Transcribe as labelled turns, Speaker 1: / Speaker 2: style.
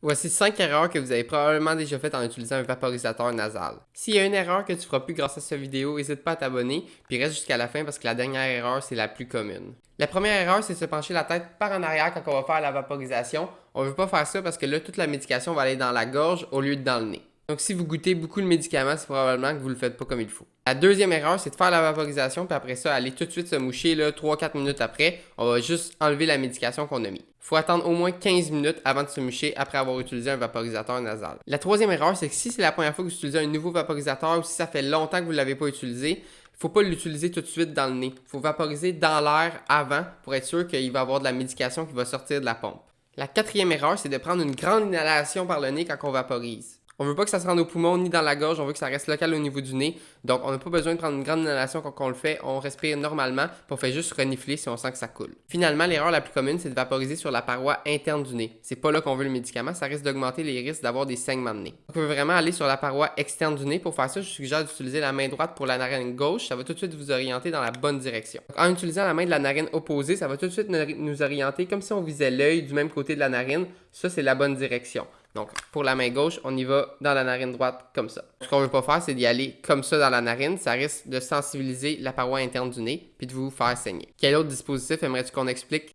Speaker 1: Voici 5 erreurs que vous avez probablement déjà faites en utilisant un vaporisateur nasal. S'il y a une erreur que tu feras plus grâce à cette vidéo, n'hésite pas à t'abonner, puis reste jusqu'à la fin parce que la dernière erreur, c'est la plus commune. La première erreur, c'est de se pencher la tête par en arrière quand on va faire la vaporisation. On ne veut pas faire ça parce que là, toute la médication va aller dans la gorge au lieu de dans le nez. Donc si vous goûtez beaucoup de médicaments, c'est probablement que vous ne le faites pas comme il faut. La deuxième erreur, c'est de faire la vaporisation, puis après ça, aller tout de suite se moucher 3-4 minutes après. On va juste enlever la médication qu'on a mis. Il faut attendre au moins 15 minutes avant de se moucher après avoir utilisé un vaporisateur nasal. La troisième erreur, c'est que si c'est la première fois que vous utilisez un nouveau vaporisateur ou si ça fait longtemps que vous ne l'avez pas utilisé, il ne faut pas l'utiliser tout de suite dans le nez. Il faut vaporiser dans l'air avant pour être sûr qu'il va y avoir de la médication qui va sortir de la pompe. La quatrième erreur, c'est de prendre une grande inhalation par le nez quand on vaporise. On ne veut pas que ça se rende au poumon ni dans la gorge, on veut que ça reste local au niveau du nez. Donc, on n'a pas besoin de prendre une grande inhalation quand on le fait. On respire normalement, puis on fait juste renifler si on sent que ça coule. Finalement, l'erreur la plus commune, c'est de vaporiser sur la paroi interne du nez. C'est pas là qu'on veut le médicament, ça risque d'augmenter les risques d'avoir des saignements de nez. On peut vraiment aller sur la paroi externe du nez. Pour faire ça, je suggère d'utiliser la main droite pour la narine gauche. Ça va tout de suite vous orienter dans la bonne direction. Donc, en utilisant la main de la narine opposée, ça va tout de suite nous orienter comme si on visait l'œil du même côté de la narine. Ça, c'est la bonne direction. Donc, pour la main gauche, on y va dans la narine droite comme ça. Ce qu'on ne veut pas faire, c'est d'y aller comme ça dans la narine. Ça risque de sensibiliser la paroi interne du nez puis de vous faire saigner. Quel autre dispositif aimerais-tu qu'on explique?